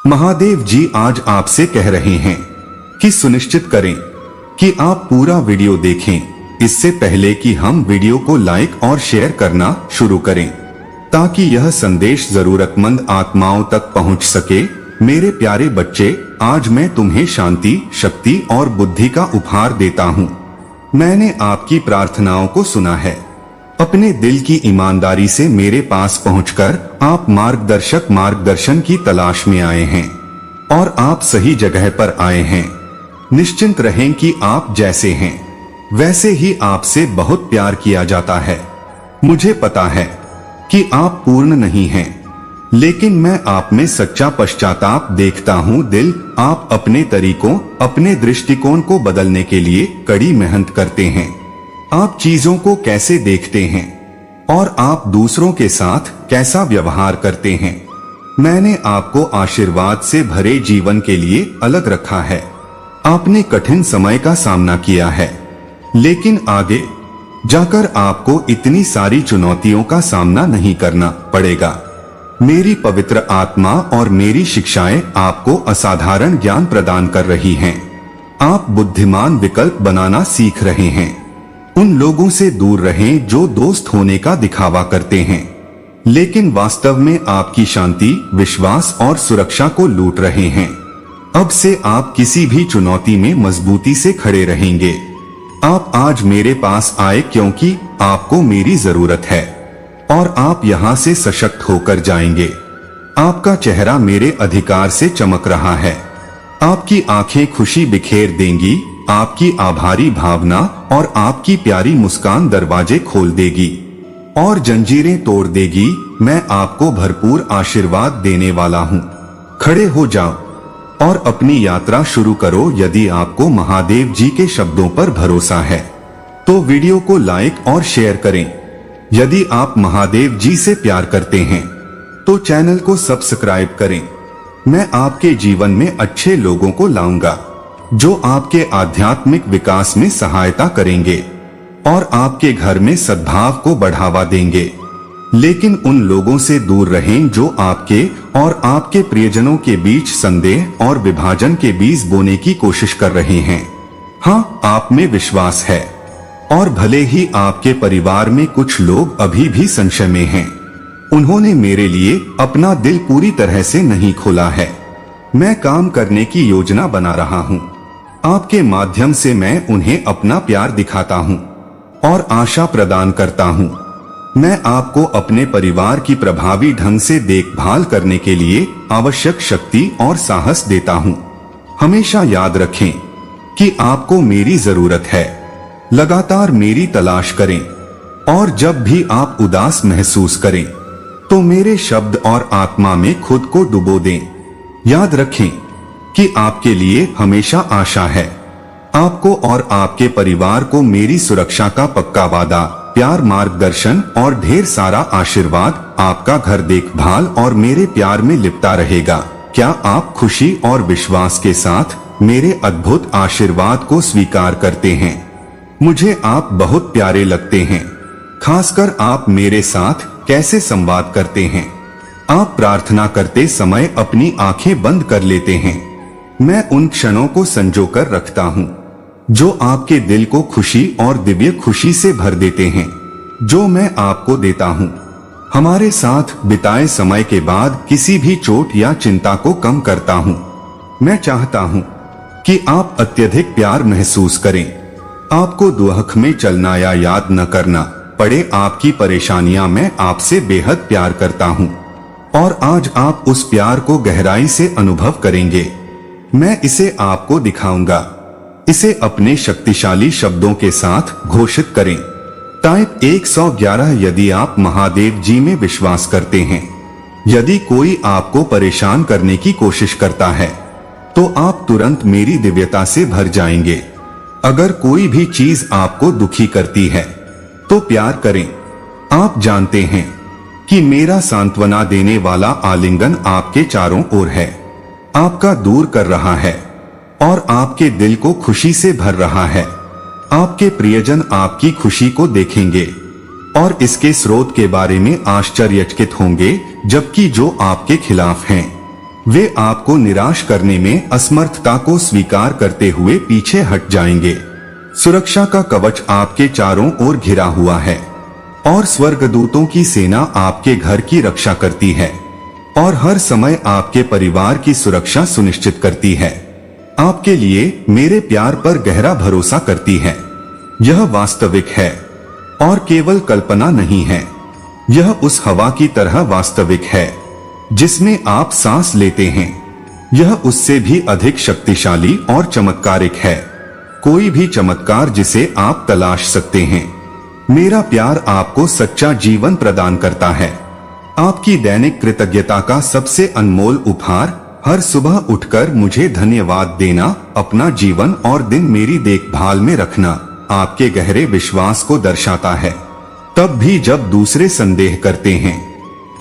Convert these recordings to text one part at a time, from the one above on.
महादेव जी आज आपसे कह रहे हैं कि सुनिश्चित करें कि आप पूरा वीडियो देखें इससे पहले कि हम वीडियो को लाइक और शेयर करना शुरू करें, ताकि यह संदेश जरूरतमंद आत्माओं तक पहुंच सके। मेरे प्यारे बच्चे, आज मैं तुम्हें शांति, शक्ति और बुद्धि का उपहार देता हूं। मैंने आपकी प्रार्थनाओं को सुना है। अपने दिल की ईमानदारी से मेरे पास पहुंचकर आप मार्गदर्शन की तलाश में आए हैं और आप सही जगह पर आए हैं। निश्चिंत रहें कि आप जैसे हैं वैसे ही आपसे बहुत प्यार किया जाता है। मुझे पता है कि आप पूर्ण नहीं हैं, लेकिन मैं आप में सच्चा पश्चाताप देखता हूँ। दिल, आप अपने तरीकों, अपने दृष्टिकोण को बदलने के लिए कड़ी मेहनत करते हैं। आप चीजों को कैसे देखते हैं और आप दूसरों के साथ कैसा व्यवहार करते हैं। मैंने आपको आशीर्वाद से भरे जीवन के लिए अलग रखा है। आपने कठिन समय का सामना किया है, लेकिन आगे जाकर आपको इतनी सारी चुनौतियों का सामना नहीं करना पड़ेगा। मेरी पवित्र आत्मा और मेरी शिक्षाएं आपको असाधारण ज्ञान प्रदान कर रही हैं। आप बुद्धिमान विकल्प बनाना सीख रहे हैं। उन लोगों से दूर रहें जो दोस्त होने का दिखावा करते हैं, लेकिन वास्तव में आपकी शांति, विश्वास और सुरक्षा को लूट रहे हैं। अब से आप किसी भी चुनौती में मजबूती से खड़े रहेंगे। आप आज मेरे पास आए क्योंकि आपको मेरी जरूरत है और आप यहाँ से सशक्त होकर जाएंगे। आपका चेहरा मेरे अधिकार से चमक रहा है। आपकी आंखें खुशी बिखेर देंगी। आपकी आभारी भावना और आपकी प्यारी मुस्कान दरवाजे खोल देगी और जंजीरें तोड़ देगी। मैं आपको भरपूर आशीर्वाद देने वाला हूँ। खड़े हो जाओ और अपनी यात्रा शुरू करो। यदि आपको महादेव जी के शब्दों पर भरोसा है तो वीडियो को लाइक और शेयर करें। यदि आप महादेव जी से प्यार करते हैं तो चैनल को सब्सक्राइब करें। मैं आपके जीवन में अच्छे लोगों को लाऊंगा जो आपके आध्यात्मिक विकास में सहायता करेंगे और आपके घर में सद्भाव को बढ़ावा देंगे। लेकिन उन लोगों से दूर रहें जो आपके और आपके प्रियजनों के बीच संदेह और विभाजन के बीज बोने की कोशिश कर रहे हैं। हाँ, आप में विश्वास है और भले ही आपके परिवार में कुछ लोग अभी भी संशय में हैं, उन्होंने मेरे लिए अपना दिल पूरी तरह से नहीं खोला है। मैं काम करने की योजना बना रहा हूँ। आपके माध्यम से मैं उन्हें अपना प्यार दिखाता हूँ और आशा प्रदान करता हूँ। मैं आपको अपने परिवार की प्रभावी ढंग से देखभाल करने के लिए आवश्यक शक्ति और साहस देता हूँ। हमेशा याद रखें कि आपको मेरी जरूरत है। लगातार मेरी तलाश करें और जब भी आप उदास महसूस करें तो मेरे शब्द और आत्मा में खुद को डुबो दें। याद रखें कि आपके लिए हमेशा आशा है। आपको और आपके परिवार को मेरी सुरक्षा का पक्का वादा, प्यार, मार्गदर्शन और ढेर सारा आशीर्वाद। आपका घर देखभाल और मेरे प्यार में लिपटा रहेगा। क्या आप खुशी और विश्वास के साथ मेरे अद्भुत आशीर्वाद को स्वीकार करते हैं? मुझे आप बहुत प्यारे लगते हैं। खासकर आप मेरे साथ कैसे संवाद करते हैं। आप प्रार्थना करते समय अपनी आंखें बंद कर लेते हैं। मैं उन क्षणों को संजोकर रखता हूँ जो आपके दिल को खुशी और दिव्य खुशी से भर देते हैं, जो मैं आपको देता हूँ। हमारे साथ बिताए समय के बाद किसी भी चोट या चिंता को कम करता हूँ। मैं चाहता हूँ कि आप अत्यधिक प्यार महसूस करें। आपको दुख में चलना या याद न करना पड़े आपकी परेशानियां। मैं आपसे बेहद प्यार करता हूँ और आज आप उस प्यार को गहराई से अनुभव करेंगे। मैं इसे आपको दिखाऊंगा। इसे अपने शक्तिशाली शब्दों के साथ घोषित करें। टाइप 111 यदि आप महादेव जी में विश्वास करते हैं। यदि कोई आपको परेशान करने की कोशिश करता है तो आप तुरंत मेरी दिव्यता से भर जाएंगे। अगर कोई भी चीज आपको दुखी करती है तो प्यार करें। आप जानते हैं कि मेरा सांत्वना देने वाला आलिंगन आपके चारों ओर है, आपका दूर कर रहा है और आपके दिल को खुशी से भर रहा है। आपके प्रियजन आपकी खुशी को देखेंगे और इसके स्रोत के बारे में आश्चर्यचकित होंगे, जबकि जो आपके खिलाफ हैं वे आपको निराश करने में असमर्थता को स्वीकार करते हुए पीछे हट जाएंगे। सुरक्षा का कवच आपके चारों ओर घिरा हुआ है और स्वर्गदूतों की सेना आपके घर की रक्षा करती है और हर समय आपके परिवार की सुरक्षा सुनिश्चित करती है। आपके लिए मेरे प्यार पर गहरा भरोसा करती है। यह वास्तविक है और केवल कल्पना नहीं है। यह उस हवा की तरह वास्तविक है जिसमें आप सांस लेते हैं। यह उससे भी अधिक शक्तिशाली और चमत्कारिक है, कोई भी चमत्कार जिसे आप तलाश सकते हैं। मेरा प्यार आपको सच्चा जीवन प्रदान करता है। आपकी दैनिक कृतज्ञता का सबसे अनमोल उपहार हर सुबह उठकर मुझे धन्यवाद देना, अपना जीवन और दिन मेरी देखभाल में रखना आपके गहरे विश्वास को दर्शाता है। तब भी जब दूसरे संदेह करते हैं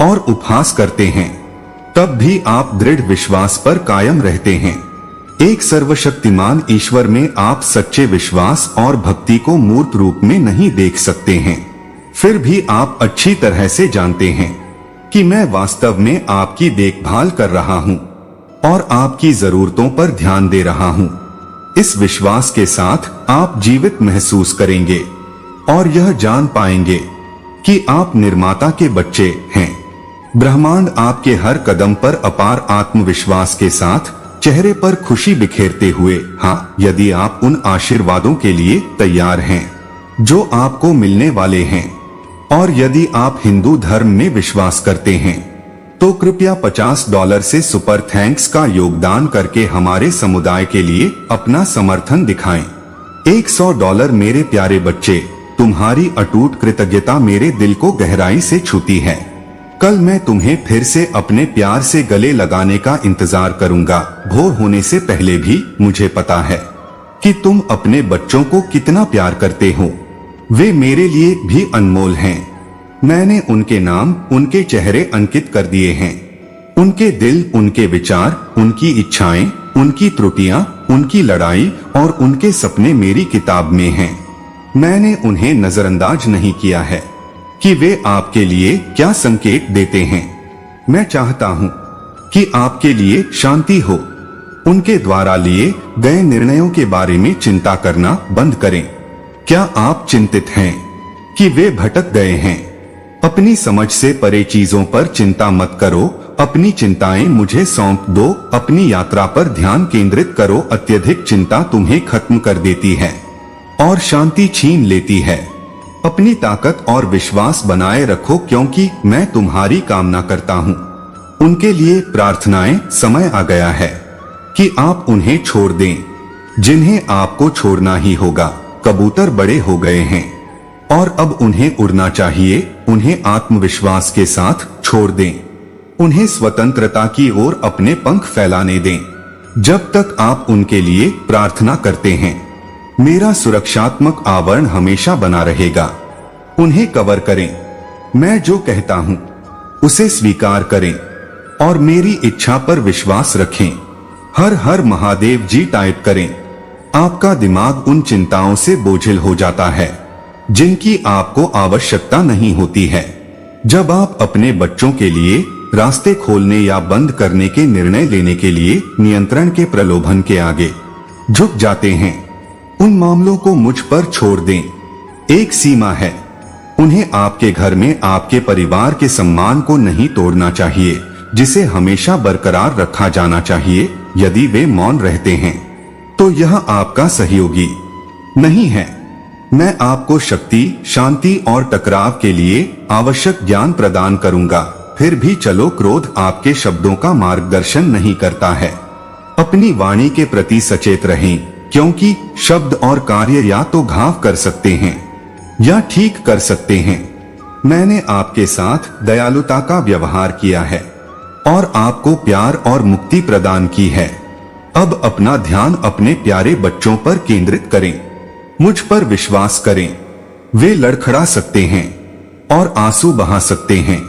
और उपहास करते हैं, तब भी आप दृढ़ विश्वास पर कायम रहते हैं। एक सर्वशक्तिमान ईश्वर में आप सच्चे विश्वास और भक्ति को मूर्त रूप में नहीं देख सकते हैं। फिर भी आप अच्छी तरह से जानते हैं कि मैं वास्तव में आपकी देखभाल कर रहा हूं और आपकी जरूरतों पर ध्यान दे रहा हूं। इस विश्वास के साथ आप जीवित महसूस करेंगे और यह जान पाएंगे कि आप निर्माता के बच्चे हैं। ब्रह्मांड आपके हर कदम पर अपार आत्मविश्वास के साथ चेहरे पर खुशी बिखेरते हुए, हाँ, यदि आप उन आशीर्वादों के लिए तैयार हैं जो आपको मिलने वाले हैं, और यदि आप हिंदू धर्म में विश्वास करते हैं, तो कृपया $50 से सुपर थैंक्स का योगदान करके हमारे समुदाय के लिए अपना समर्थन दिखाएं। $100 मेरे प्यारे बच्चे, तुम्हारी अटूट कृतज्ञता मेरे दिल को गहराई से छूती है। कल मैं तुम्हें फिर से अपने प्यार से गले लगाने का इंतजार करूंगा। भोर होने से पहले भी मुझे पता है कि तुम अपने बच्चों को कितना प्यार करते हो। वे मेरे लिए भी अनमोल हैं। मैंने उनके नाम उनके चेहरे अंकित कर दिए हैं। उनके दिल, उनके विचार, उनकी इच्छाएं, उनकी त्रुटियां, उनकी लड़ाई और उनके सपने मेरी किताब में हैं। मैंने उन्हें नजरअंदाज नहीं किया है कि वे आपके लिए क्या संकेत देते हैं। मैं चाहता हूं कि आपके लिए शांति हो। उनके द्वारा लिए गए निर्णयों के बारे में चिंता करना बंद करें। क्या आप चिंतित हैं कि वे भटक गए हैं? अपनी समझ से परे चीजों पर चिंता मत करो। अपनी चिंताएं मुझे सौंप दो। अपनी यात्रा पर ध्यान केंद्रित करो। अत्यधिक चिंता तुम्हें खत्म कर देती है और शांति छीन लेती है। अपनी ताकत और विश्वास बनाए रखो, क्योंकि मैं तुम्हारी कामना करता हूँ। उनके लिए प्रार्थनाएं। समय आ गया है कि आप उन्हें छोड़ दें जिन्हें आपको छोड़ना ही होगा। कबूतर बड़े हो गए हैं और अब उन्हें उड़ना चाहिए। उन्हें आत्मविश्वास के साथ छोड़ दें। उन्हें स्वतंत्रता की ओर अपने पंख फैलाने दें। जब तक आप उनके लिए प्रार्थना करते हैं, मेरा सुरक्षात्मक आवरण हमेशा बना रहेगा। उन्हें कवर करें। मैं जो कहता हूं उसे स्वीकार करें और मेरी इच्छा पर विश्वास रखें। हर हर महादेव जी टाइप करें। आपका दिमाग उन चिंताओं से बोझिल हो जाता है जिनकी आपको आवश्यकता नहीं होती है। जब आप अपने बच्चों के लिए रास्ते खोलने या बंद करने के निर्णय लेने के लिए नियंत्रण के प्रलोभन के आगे झुक जाते हैं, उन मामलों को मुझ पर छोड़ दें। एक सीमा है। उन्हें आपके घर में आपके परिवार के सम्मान को नहीं तोड़ना चाहिए, जिसे हमेशा बरकरार रखा जाना चाहिए। यदि वे मौन रहते हैं तो यह आपका सहयोगी नहीं है। मैं आपको शक्ति, शांति और टकराव के लिए आवश्यक ज्ञान प्रदान करूंगा। फिर भी चलो, क्रोध आपके शब्दों का मार्गदर्शन नहीं करता है। अपनी वाणी के प्रति सचेत रहें, क्योंकि शब्द और कार्य या तो घाव कर सकते हैं या ठीक कर सकते हैं। मैंने आपके साथ दयालुता का व्यवहार किया है और आपको प्यार और मुक्ति प्रदान की है। अब अपना ध्यान अपने प्यारे बच्चों पर केंद्रित करें। मुझ पर विश्वास करें। वे लड़खड़ा सकते हैं और आंसू बहा सकते हैं,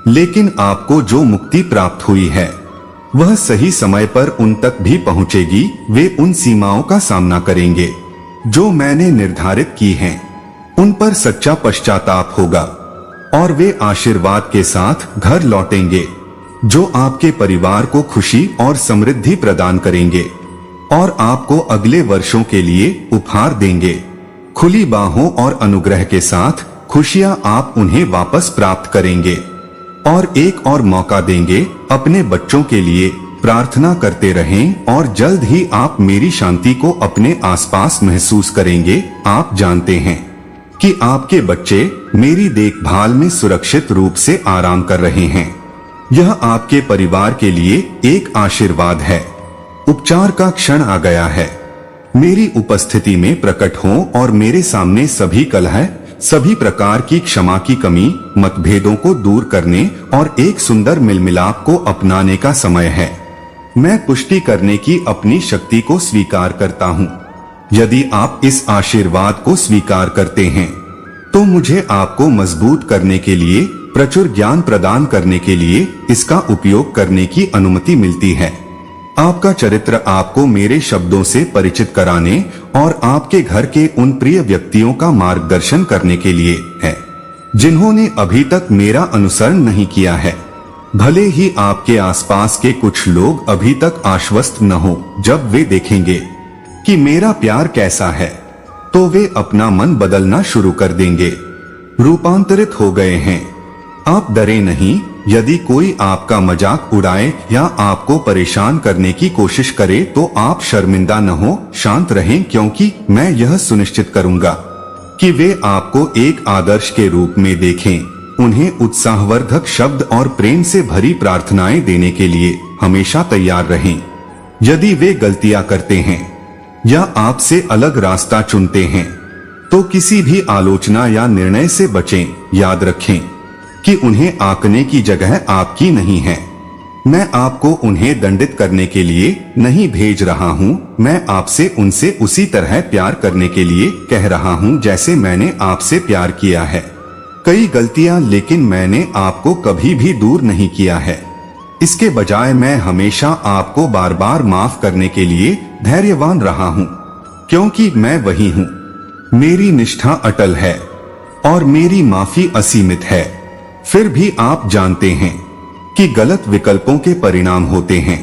लेकिन आपको जो मुक्ति प्राप्त हुई है वह सही समय पर उन तक भी पहुंचेगी। वे उन सीमाओं का सामना करेंगे जो मैंने निर्धारित की हैं। उन पर सच्चा पश्चाताप होगा और वे आशीर्वाद के साथ घर लौटेंगे। जो आपके परिवार को खुशी और समृद्धि प्रदान करेंगे और आपको अगले वर्षों के लिए उपहार देंगे। खुली बाहों और अनुग्रह के साथ खुशियां आप उन्हें वापस प्राप्त करेंगे और एक और मौका देंगे अपने बच्चों के लिए। प्रार्थना करते रहें और जल्द ही आप मेरी शांति को अपने आसपास महसूस करेंगे। आप जानते हैं कि आपके बच्चे मेरी देखभाल में सुरक्षित रूप से आराम कर रहे हैं। यह आपके परिवार के लिए एक आशीर्वाद है। उपचार का क्षण आ गया है। मेरी उपस्थिति में प्रकट हो और मेरे सामने सभी कलह, सभी प्रकार की क्षमा की कमी, मतभेदों को दूर करने और एक सुंदर मिलमिलाप को अपनाने का समय है। मैं पुष्टि करने की अपनी शक्ति को स्वीकार करता हूँ। यदि आप इस आशीर्वाद को स्वीकार करते हैं तो मुझे आपको मजबूत करने के लिए, प्रचुर ज्ञान प्रदान करने के लिए इसका उपयोग करने की अनुमति मिलती है। आपका चरित्र आपको मेरे शब्दों से परिचित कराने और आपके घर के उन प्रिय व्यक्तियों का मार्गदर्शन करने के लिए है जिन्होंने अभी तक मेरा अनुसरण नहीं किया है। भले ही आपके आसपास के कुछ लोग अभी तक आश्वस्त न हो, जब वे देखेंगे कि मेरा प्यार कैसा है तो वे अपना मन बदलना शुरू कर देंगे। रूपांतरित हो गए हैं। आप डरे नहीं। यदि कोई आपका मजाक उड़ाए या आपको परेशान करने की कोशिश करे तो आप शर्मिंदा न हो, शांत रहें, क्योंकि मैं यह सुनिश्चित करूंगा कि वे आपको एक आदर्श के रूप में देखें। उन्हें उत्साहवर्धक शब्द और प्रेम से भरी प्रार्थनाएं देने के लिए हमेशा तैयार रहें। यदि वे गलतियां करते हैं या आपसे अलग रास्ता चुनते हैं तो किसी भी आलोचना या निर्णय से बचें। याद रखें कि उन्हें आंकने की जगह आपकी नहीं है। मैं आपको उन्हें दंडित करने के लिए नहीं भेज रहा हूँ। मैं आपसे उनसे उसी तरह प्यार करने के लिए कह रहा हूँ जैसे मैंने आपसे प्यार किया है। कई गलतियां, लेकिन मैंने आपको कभी भी दूर नहीं किया है। इसके बजाय मैं हमेशा आपको बार बार माफ करने के लिए धैर्यवान रहा हूँ, क्योंकि मैं वही हूँ। मेरी निष्ठा अटल है और मेरी माफी असीमित है। फिर भी आप जानते हैं कि गलत विकल्पों के परिणाम होते हैं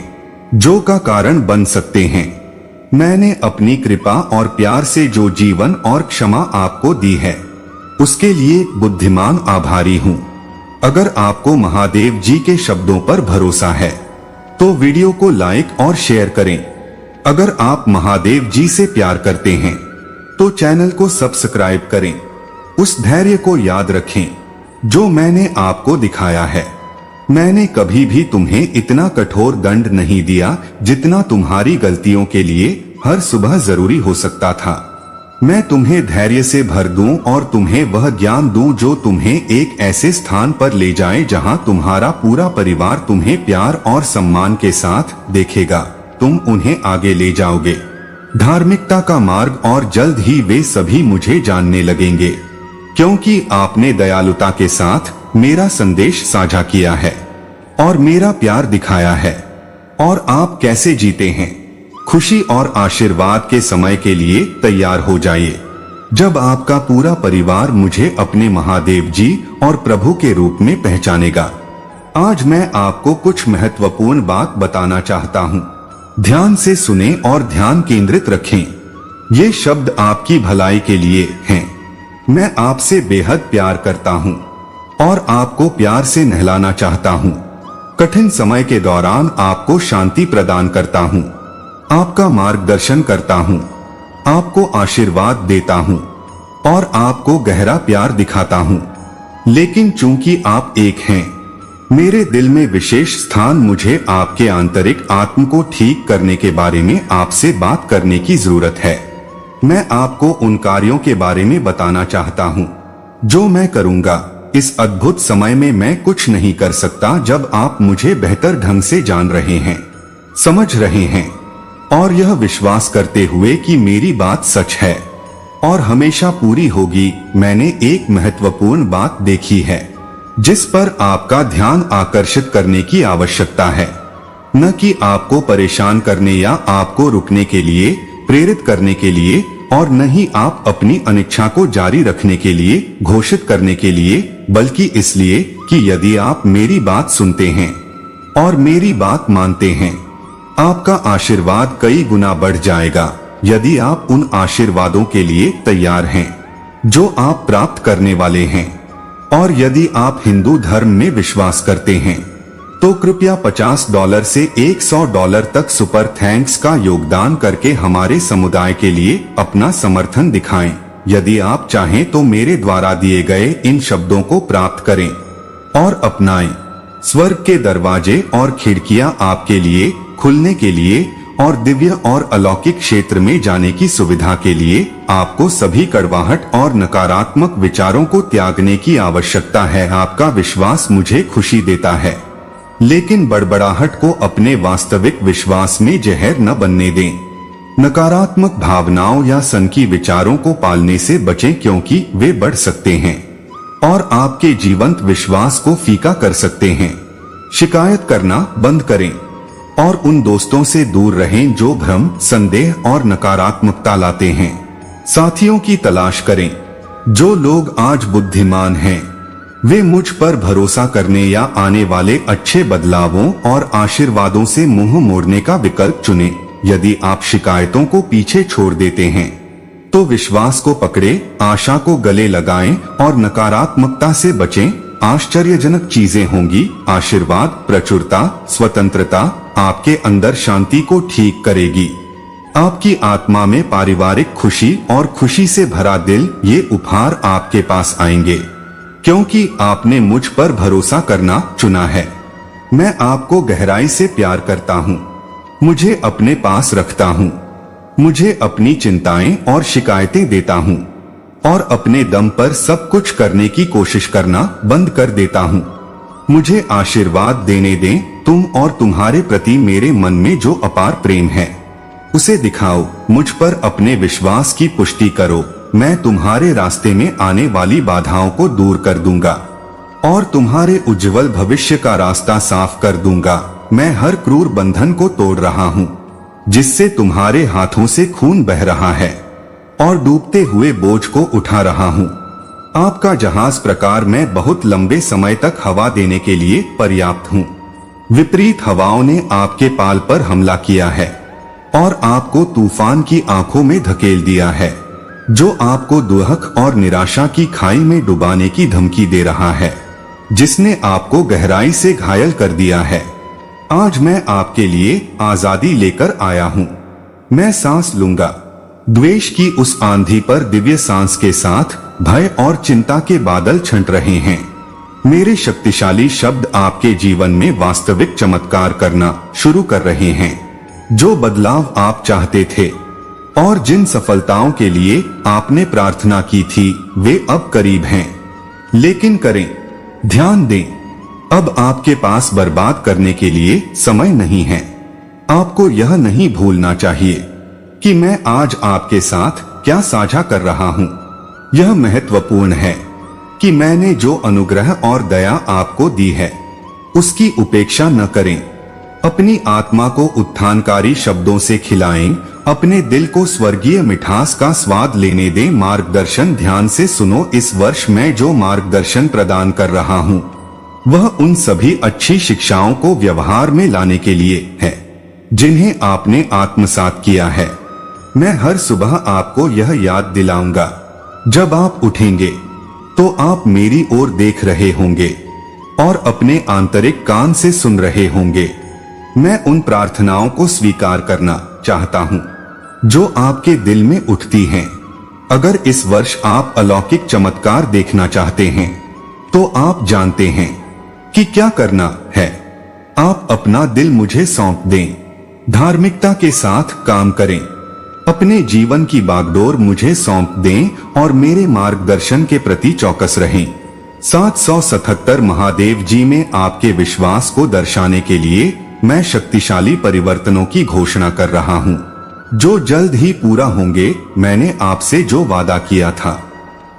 जो का कारण बन सकते हैं। मैंने अपनी कृपा और प्यार से जो जीवन और क्षमा आपको दी है उसके लिए बुद्धिमान आभारी हूँ। अगर आपको महादेव जी के शब्दों पर भरोसा है तो वीडियो को लाइक और शेयर करें। अगर आप महादेव जी से प्यार करते हैं तो चैनल को सब्सक्राइब करें। उस धैर्य को याद रखें जो मैंने आपको दिखाया है। मैंने कभी भी तुम्हें इतना कठोर दंड नहीं दिया जितना तुम्हारी गलतियों के लिए हर सुबह जरूरी हो सकता था। मैं तुम्हें धैर्य से भर दूं और तुम्हें वह ज्ञान दूं जो तुम्हें एक ऐसे स्थान पर ले जाए जहां तुम्हारा पूरा परिवार तुम्हें प्यार और सम्मान के साथ देखेगा। तुम उन्हें आगे ले जाओगे धार्मिकता का मार्ग, और जल्द ही वे सभी मुझे जानने लगेंगे, क्योंकि आपने दयालुता के साथ मेरा संदेश साझा किया है और मेरा प्यार दिखाया है। और आप कैसे जीते हैं। खुशी और आशीर्वाद के समय के लिए तैयार हो जाइए, जब आपका पूरा परिवार मुझे अपने महादेव जी और प्रभु के रूप में पहचानेगा। आज मैं आपको कुछ महत्वपूर्ण बात बताना चाहता हूँ। ध्यान से सुने और ध्यान केंद्रित रखें। ये शब्द आपकी भलाई के लिए हैं। मैं आपसे बेहद प्यार करता हूँ और आपको प्यार से नहलाना चाहता हूँ। कठिन समय के दौरान आपको शांति प्रदान करता हूँ, आपका मार्गदर्शन करता हूँ, आपको आशीर्वाद देता हूँ और आपको गहरा प्यार दिखाता हूँ। लेकिन चूंकि आप एक हैं, मेरे दिल में विशेष स्थान, मुझे आपके आंतरिक आत्म को ठीक करने के बारे में आपसे बात करने की जरूरत है। मैं आपको उन कार्यों के बारे में बताना चाहता हूँ जो मैं करूँगा। इस अद्भुत समय में मैं कुछ नहीं कर सकता जब आप मुझे बेहतर ढंग से जान रहे हैं, समझ रहे हैं और यह विश्वास करते हुए कि मेरी बात सच है और हमेशा पूरी होगी। मैंने एक महत्वपूर्ण बात देखी है जिस पर आपका ध्यान आकर्षित करने की आवश्यकता है, न कि आपको परेशान करने या आपको रुकने के लिए, प्रेरित करने के लिए, और न ही आप अपनी अनिच्छा को जारी रखने के लिए, घोषित करने के लिए, बल्कि इसलिए कि यदि आप मेरी बात सुनते हैं और मेरी बात मानते हैं, आपका आशीर्वाद कई गुना बढ़ जाएगा यदि आप उन आशीर्वादों के लिए तैयार हैं जो आप प्राप्त करने वाले हैं। और यदि आप हिंदू धर्म में विश्वास करते हैं तो कृपया $50 से $100 तक सुपर थैंक्स का योगदान करके हमारे समुदाय के लिए अपना समर्थन दिखाएं। यदि आप चाहें तो मेरे द्वारा दिए गए इन शब्दों को प्राप्त करें और अपनाएं। स्वर्ग के दरवाजे और खिड़कियां आपके लिए खुलने के लिए और दिव्य और अलौकिक क्षेत्र में जाने की सुविधा के लिए आपको सभी कड़वाहट और नकारात्मक विचारों को त्यागने की आवश्यकता है। आपका विश्वास मुझे खुशी देता है, लेकिन बड़बड़ाहट को अपने वास्तविक विश्वास में जहर न बनने दें। नकारात्मक भावनाओं या सनकी विचारों को पालने से बचें क्योंकि वे बढ़ सकते हैं और आपके जीवंत विश्वास को फीका कर सकते हैं। शिकायत करना बंद करें और उन दोस्तों से दूर रहें जो भ्रम, संदेह और नकारात्मकता लाते हैं। साथियों की तलाश करें। जो लोग आज बुद्धिमान हैं वे मुझ पर भरोसा करने या आने वाले अच्छे बदलावों और आशीर्वादों से मुंह मोड़ने का विकल्प चुनें। यदि आप शिकायतों को पीछे छोड़ देते हैं तो विश्वास को पकड़े, आशा को गले लगाएं और नकारात्मकता से बचें। आश्चर्यजनक चीजें होंगी। आशीर्वाद, प्रचुरता, स्वतंत्रता आपके अंदर शांति को ठीक करेगी। आपकी आत्मा में पारिवारिक खुशी और खुशी से भरा दिल, ये उपहार आपके पास आएंगे क्योंकि आपने मुझ पर भरोसा करना चुना है। मैं आपको गहराई से प्यार करता हूँ, मुझे अपने पास रखता हूँ, मुझे अपनी चिंताएं और शिकायतें देता हूँ और अपने दम पर सब कुछ करने की कोशिश करना बंद कर देता हूँ। मुझे आशीर्वाद देने दें। तुम और तुम्हारे प्रति मेरे मन में जो अपार प्रेम है उसे दिखाओ। मुझ पर अपने विश्वास की पुष्टि करो। मैं तुम्हारे रास्ते में आने वाली बाधाओं को दूर कर दूंगा और तुम्हारे उज्जवल भविष्य का रास्ता साफ कर दूंगा। मैं हर क्रूर बंधन को तोड़ रहा हूँ जिससे तुम्हारे हाथों से खून बह रहा है और डूबते हुए बोझ को उठा रहा हूँ। आपका जहाज प्रकार मैं बहुत लंबे समय तक हवा देने के लिए पर्याप्त हूँ। विपरीत हवाओं ने आपके पाल पर हमला किया है और आपको तूफान की आंखों में धकेल दिया है, जो आपको दुहक और निराशा की खाई में डुबाने की धमकी दे रहा है, जिसने आपको गहराई से घायल कर दिया है। आज मैं आपके लिए आजादी लेकर आया हूँ। मैं सांस लूंगा। द्वेष की उस आंधी पर दिव्य सांस के साथ भय और चिंता के बादल छंट रहे हैं। मेरे शक्तिशाली शब्द आपके जीवन में वास्तविक चमत्कार करना शुरू कर रहे हैं। जो बदलाव आप चाहते थे और जिन सफलताओं के लिए आपने प्रार्थना की थी वे अब करीब हैं। लेकिन करें, ध्यान दें, अब आपके पास बर्बाद करने के लिए समय नहीं है। आपको यह नहीं भूलना चाहिए कि मैं आज आपके साथ क्या साझा कर रहा हूँ। यह महत्वपूर्ण है कि मैंने जो अनुग्रह और दया आपको दी है उसकी उपेक्षा न करें। अपनी आत्मा को उत्थानकारी शब्दों से खिलाएं। अपने दिल को स्वर्गीय मिठास का स्वाद लेने दें। मार्गदर्शन ध्यान से सुनो। इस वर्ष मैं जो मार्गदर्शन प्रदान कर रहा हूँ वह उन सभी अच्छी शिक्षाओं को व्यवहार में लाने के लिए है जिन्हें आपने आत्मसात किया है। मैं हर सुबह आपको यह याद दिलाऊंगा। जब आप उठेंगे तो आप मेरी ओर देख रहे होंगे और अपने आंतरिक कान से सुन रहे होंगे। मैं उन प्रार्थनाओं को स्वीकार करना चाहता हूँ जो आपके दिल में उठती हैं। अगर इस वर्ष आप अलौकिक चमत्कार देखना चाहते हैं तो आप जानते हैं कि क्या करना है। आप अपना दिल मुझे सौंप दें। धार्मिकता के साथ काम करें। अपने जीवन की बागडोर मुझे सौंप दें और मेरे मार्गदर्शन के प्रति चौकस रहें। 777 महादेव जी में आपके विश्वास को दर्शाने के लिए मैं शक्तिशाली परिवर्तनों की घोषणा कर रहा हूँ जो जल्द ही पूरा होंगे। मैंने आपसे जो वादा किया था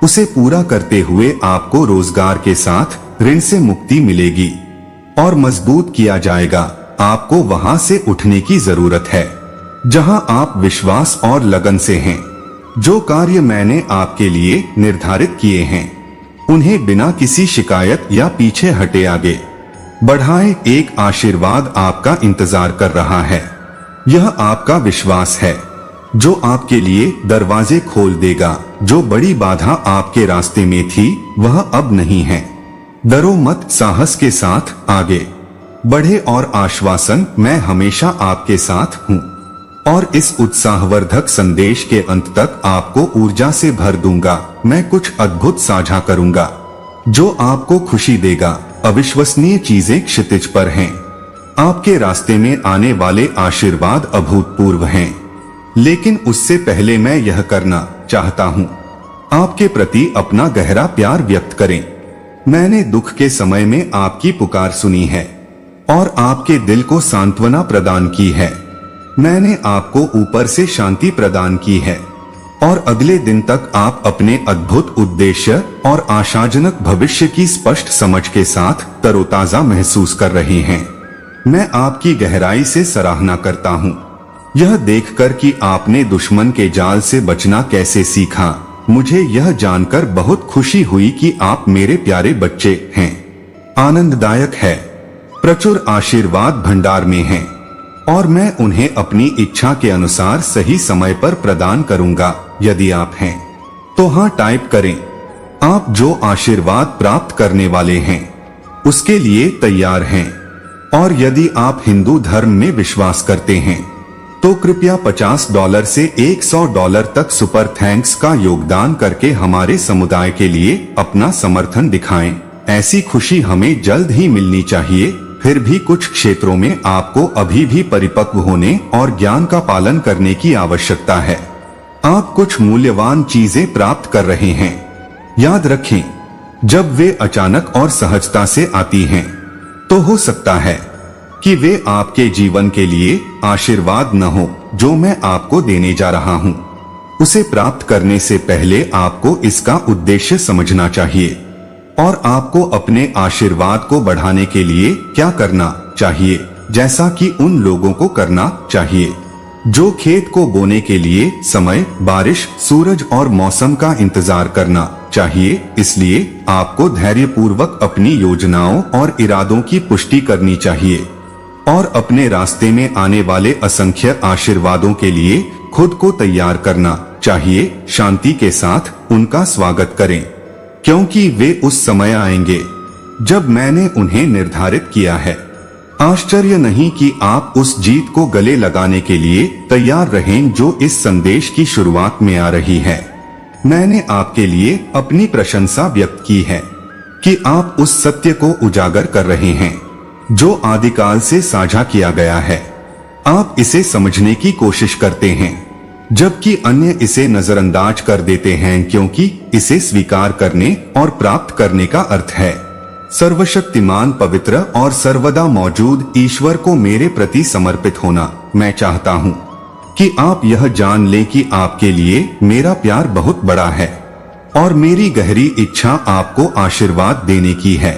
उसे पूरा करते हुए आपको रोजगार के साथ ऋण से मुक्ति मिलेगी और मजबूत किया जाएगा। आपको वहां से उठने की जरूरत है जहां आप विश्वास और लगन से हैं। जो कार्य मैंने आपके लिए निर्धारित किए हैं उन्हें बिना किसी शिकायत या पीछे हटे आगे बढ़ाए। एक आशीर्वाद आपका इंतजार कर रहा है। यह आपका विश्वास है जो आपके लिए दरवाजे खोल देगा। जो बड़ी बाधा आपके रास्ते में थी वह अब नहीं है। डरो मत, साहस के साथ आगे बढ़े और आश्वासन, मैं हमेशा आपके साथ हूँ। और इस उत्साहवर्धक संदेश के अंत तक आपको ऊर्जा से भर दूंगा। मैं कुछ अद्भुत साझा करूंगा जो आपको खुशी देगा। अविश्वसनीय चीजें क्षितिज पर हैं। आपके रास्ते में आने वाले आशीर्वाद अभूतपूर्व हैं। लेकिन उससे पहले मैं यह करना चाहता हूँ, आपके प्रति अपना गहरा प्यार व्यक्त करें। मैंने दुख के समय में आपकी पुकार सुनी है और आपके दिल को सांत्वना प्रदान की है। मैंने आपको ऊपर से शांति प्रदान की है और अगले दिन तक आप अपने अद्भुत उद्देश्य और आशाजनक भविष्य की स्पष्ट समझ के साथ तरोताजा महसूस कर रहे हैं। मैं आपकी गहराई से सराहना करता हूँ। यह देखकर कि आपने दुश्मन के जाल से बचना कैसे सीखा, मुझे यह जानकर बहुत खुशी हुई कि आप मेरे प्यारे बच्चे हैं। आनंददायक है। प्रचुर आशीर्वाद भंडार में हैं और मैं उन्हें अपनी इच्छा के अनुसार सही समय पर प्रदान करूंगा। यदि आप हैं तो हाँ टाइप करें। आप जो आशीर्वाद प्राप्त करने वाले हैं उसके लिए तैयार हैं। और यदि आप हिंदू धर्म में विश्वास करते हैं तो कृपया $50 से $100 तक सुपर थैंक्स का योगदान करके हमारे समुदाय के लिए अपना समर्थन दिखाएं। ऐसी खुशी हमें जल्द ही मिलनी चाहिए। फिर भी कुछ क्षेत्रों में आपको अभी भी परिपक्व होने और ज्ञान का पालन करने की आवश्यकता है। आप कुछ मूल्यवान चीजें प्राप्त कर रहे हैं। याद रखें, जब वे अचानक और सहजता से आती हैं, तो हो सकता है कि वे आपके जीवन के लिए आशीर्वाद न हो। जो मैं आपको देने जा रहा हूँ उसे प्राप्त करने से पहले आपको इसका उद्देश्य समझना चाहिए और आपको अपने आशीर्वाद को बढ़ाने के लिए क्या करना चाहिए, जैसा कि उन लोगों को करना चाहिए जो खेत को बोने के लिए समय, बारिश, सूरज और मौसम का इंतजार करना चाहिए। इसलिए आपको धैर्यपूर्वक अपनी योजनाओं और इरादों की पुष्टि करनी चाहिए और अपने रास्ते में आने वाले असंख्य आशीर्वादों के लिए खुद को तैयार करना चाहिए। शांति के साथ उनका स्वागत करें, क्योंकि वे उस समय आएंगे जब मैंने उन्हें निर्धारित किया है। आश्चर्य नहीं कि आप उस जीत को गले लगाने के लिए तैयार रहें जो इस संदेश की शुरुआत में आ रही है। मैंने आपके लिए अपनी प्रशंसा व्यक्त की है कि आप उस सत्य को उजागर कर रहे हैं जो आदिकाल से साझा किया गया है। आप इसे समझने की कोशिश करते हैं जबकि अन्य इसे नजरअंदाज कर देते हैं, क्योंकि इसे स्वीकार करने और प्राप्त करने का अर्थ है सर्वशक्तिमान, पवित्र और सर्वदा मौजूद ईश्वर को मेरे प्रति समर्पित होना। मैं चाहता हूँ कि आप यह जान लें कि आपके लिए मेरा प्यार बहुत बड़ा है और मेरी गहरी इच्छा आपको आशीर्वाद देने की है।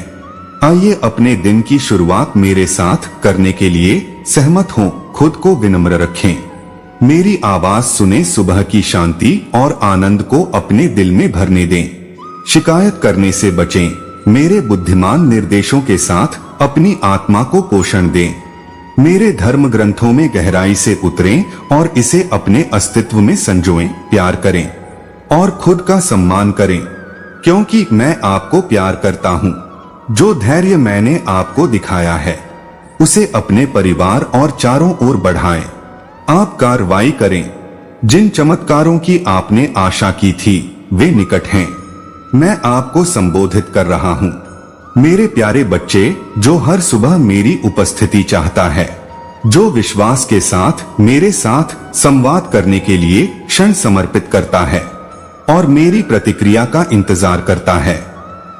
आइए अपने दिन की शुरुआत मेरे साथ करने के लिए सहमत हों। खुद को विनम्र रखें, मेरी आवाज सुने, सुबह की शांति और आनंद को अपने दिल में भरने दें। शिकायत करने से बचें, मेरे बुद्धिमान निर्देशों के साथ अपनी आत्मा को पोषण दें। मेरे धर्म ग्रंथों में गहराई से उतरें और इसे अपने अस्तित्व में संजोएं। प्यार करें और खुद का सम्मान करें, क्योंकि मैं आपको प्यार करता हूँ। जो धैर्य मैंने आपको दिखाया है उसे अपने परिवार और चारों ओर बढ़ाएं। आप कार्रवाई करें। जिन चमत्कारों की आपने आशा की थी वे निकट हैं। मैं आपको संबोधित कर रहा हूँ, मेरे प्यारे बच्चे जो हर सुबह मेरी उपस्थिति चाहता है, जो विश्वास के साथ मेरे साथ संवाद करने के लिए क्षण समर्पित करता है और मेरी प्रतिक्रिया का इंतजार करता है।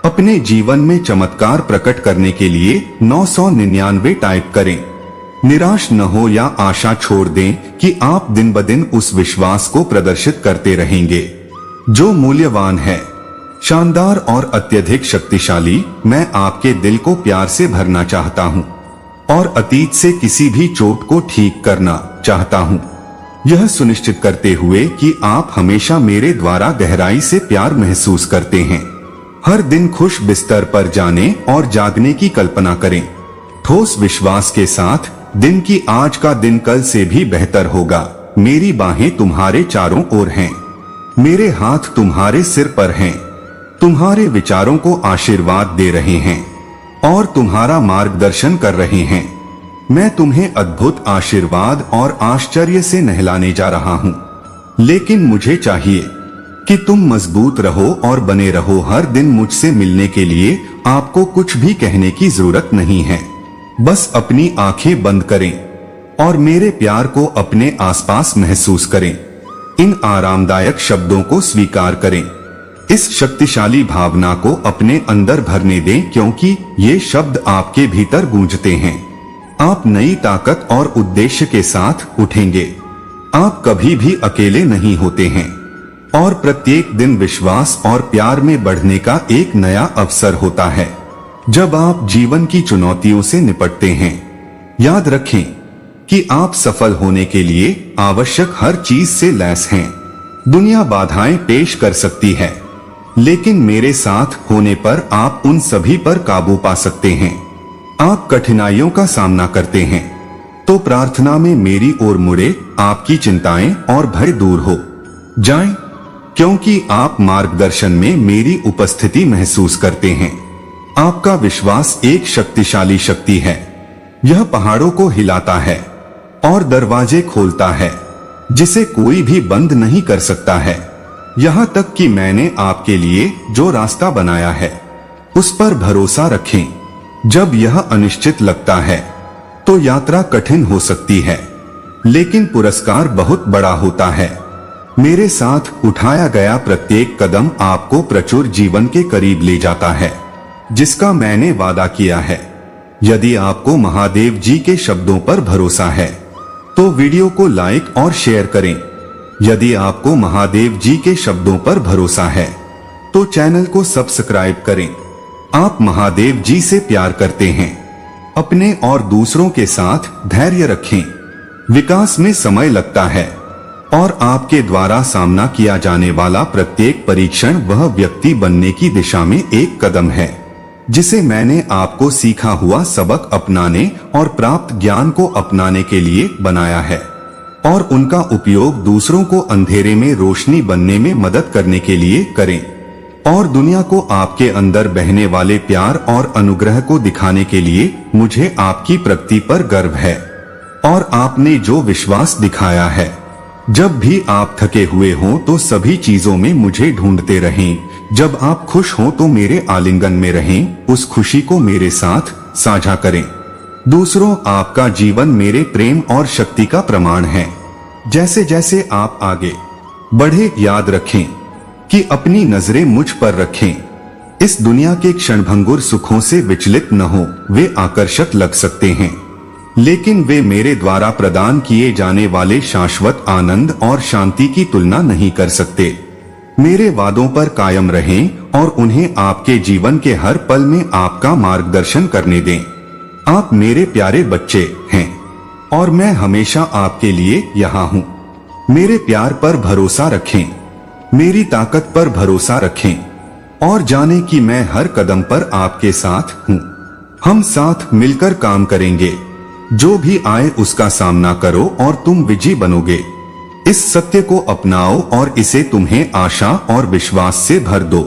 अपने जीवन में चमत्कार प्रकट करने के लिए 999 टाइप करें। निराश न हो या आशा छोड़ दें कि आप दिन ब दिन उस विश्वास को प्रदर्शित करते रहेंगे जो मूल्यवान है, शानदार और अत्यधिक शक्तिशाली। मैं आपके दिल को प्यार से भरना चाहता हूँ और अतीत से किसी भी चोट को ठीक करना चाहता हूँ, यह सुनिश्चित करते हुए कि आप हमेशा मेरे द्वारा गहराई से प्यार महसूस करते हैं। हर दिन खुश बिस्तर पर जाने और जागने की कल्पना करें ठोस विश्वास के साथ दिन की आज का दिन कल से भी बेहतर होगा। मेरी बाहें तुम्हारे चारों ओर हैं, मेरे हाथ तुम्हारे सिर पर हैं, तुम्हारे विचारों को आशीर्वाद दे रहे हैं और तुम्हारा मार्गदर्शन कर रहे हैं। मैं तुम्हें अद्भुत आशीर्वाद और आश्चर्य से नहलाने जा रहा हूं, लेकिन मुझे चाहिए कि तुम मजबूत रहो और बने रहो। हर दिन मुझसे मिलने के लिए आपको कुछ भी कहने की जरूरत नहीं है, बस अपनी आंखें बंद करें और मेरे प्यार को अपने आसपास महसूस करें। इन आरामदायक शब्दों को स्वीकार करें, इस शक्तिशाली भावना को अपने अंदर भरने दें, क्योंकि ये शब्द आपके भीतर गूंजते हैं। आप नई ताकत और उद्देश्य के साथ उठेंगे। आप कभी भी अकेले नहीं होते हैं और प्रत्येक दिन विश्वास और प्यार में बढ़ने का एक नया अवसर होता है। जब आप जीवन की चुनौतियों से निपटते हैं, याद रखें कि आप सफल होने के लिए आवश्यक हर चीज से लैस हैं। दुनिया बाधाएं पेश कर सकती है, लेकिन मेरे साथ होने पर आप उन सभी पर काबू पा सकते हैं। आप कठिनाइयों का सामना करते हैं तो प्रार्थना में मेरी ओर मुड़े, आपकी चिंताएं और भय दूर हो जाएं, क्योंकि आप मार्गदर्शन में मेरी उपस्थिति महसूस करते हैं। आपका विश्वास एक शक्तिशाली शक्ति है। यह पहाड़ों को हिलाता है और दरवाजे खोलता है जिसे कोई भी बंद नहीं कर सकता है। यहाँ तक कि मैंने आपके लिए जो रास्ता बनाया है उस पर भरोसा रखें। जब यह अनिश्चित लगता है तो यात्रा कठिन हो सकती है, लेकिन पुरस्कार बहुत बड़ा होता है। मेरे साथ उठाया गया प्रत्येक कदम आपको प्रचुर जीवन के करीब ले जाता है, जिसका मैंने वादा किया है। यदि आपको महादेव जी के शब्दों पर भरोसा है तो वीडियो को लाइक और शेयर करें। यदि आपको महादेव जी के शब्दों पर भरोसा है तो चैनल को सब्सक्राइब करें। आप महादेव जी से प्यार करते हैं। अपने और दूसरों के साथ धैर्य रखें। विकास में समय लगता है और आपके द्वारा सामना किया जाने वाला प्रत्येक परीक्षण वह व्यक्ति बनने की दिशा में एक कदम है जिसे मैंने आपको सीखा हुआ सबक अपनाने और प्राप्त ज्ञान को अपनाने के लिए बनाया है और उनका उपयोग दूसरों को अंधेरे में रोशनी बनने में मदद करने के लिए करें और दुनिया को आपके अंदर बहने वाले प्यार और अनुग्रह को दिखाने के लिए। मुझे आपकी प्रगति पर गर्व है और आपने जो विश्वास दिखाया है। जब भी आप थके हुए हों तो सभी चीजों में मुझे ढूंढते रहें। जब आप खुश हों तो मेरे आलिंगन में रहें, उस खुशी को मेरे साथ साझा करें। दूसरों, आपका जीवन मेरे प्रेम और शक्ति का प्रमाण है। जैसे जैसे आप आगे बढ़े, याद रखें कि अपनी नजरें मुझ पर रखें। इस दुनिया के क्षणभंगुर सुखों से विचलित न हो। वे आकर्षक लग सकते हैं, लेकिन वे मेरे द्वारा प्रदान किए जाने वाले शाश्वत आनंद और शांति की तुलना नहीं कर सकते। मेरे वादों पर कायम रहें और उन्हें आपके जीवन के हर पल में आपका मार्गदर्शन करने दें। आप मेरे प्यारे बच्चे हैं और मैं हमेशा आपके लिए यहाँ हूँ। मेरे प्यार पर भरोसा रखें, मेरी ताकत पर भरोसा रखें और जाने कि मैं हर कदम पर आपके साथ हूँ। हम साथ मिलकर काम करेंगे। जो भी आए उसका सामना करो और तुम विजयी बनोगे। इस सत्य को अपनाओ और इसे तुम्हें आशा और विश्वास से भर दो।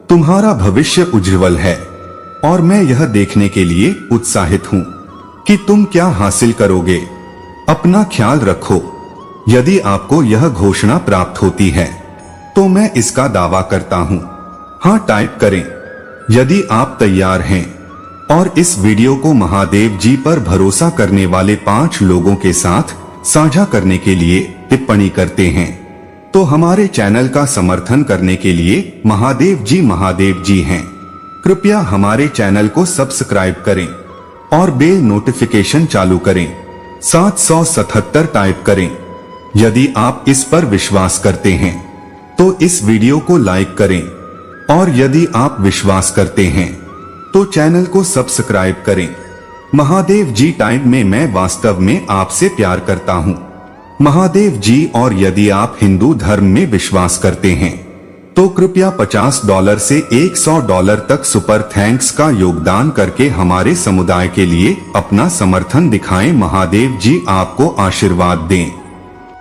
तुम्हारा भविष्य उज्जवल है और मैं यह देखने के लिए उत्साहित हूँ कि तुम क्या हासिल करोगे। अपना ख्याल रखो। यदि आपको यह घोषणा प्राप्त होती है तो मैं इसका दावा करता हूँ। हाँ टाइप करें यदि आप तैयार हैं और इस वीडियो को महादेव जी पर भरोसा करने वाले 5 लोगों के साथ साझा करने के लिए टिप्पणी करते हैं तो हमारे चैनल का समर्थन करने के लिए महादेव जी हैं। कृपया हमारे चैनल को सब्सक्राइब करें और बेल नोटिफिकेशन चालू करें। 777 टाइप करें यदि आप इस पर विश्वास करते हैं तो इस वीडियो को लाइक करें और यदि आप विश्वास करते हैं तो चैनल को सब्सक्राइब करें। महादेव जी टाइम में मैं वास्तव में आपसे प्यार करता हूं। महादेव जी। और यदि आप हिंदू धर्म में विश्वास करते हैं तो कृपया $50 से $100 तक सुपर थैंक्स का योगदान करके हमारे समुदाय के लिए अपना समर्थन दिखाएं। महादेव जी आपको आशीर्वाद दें।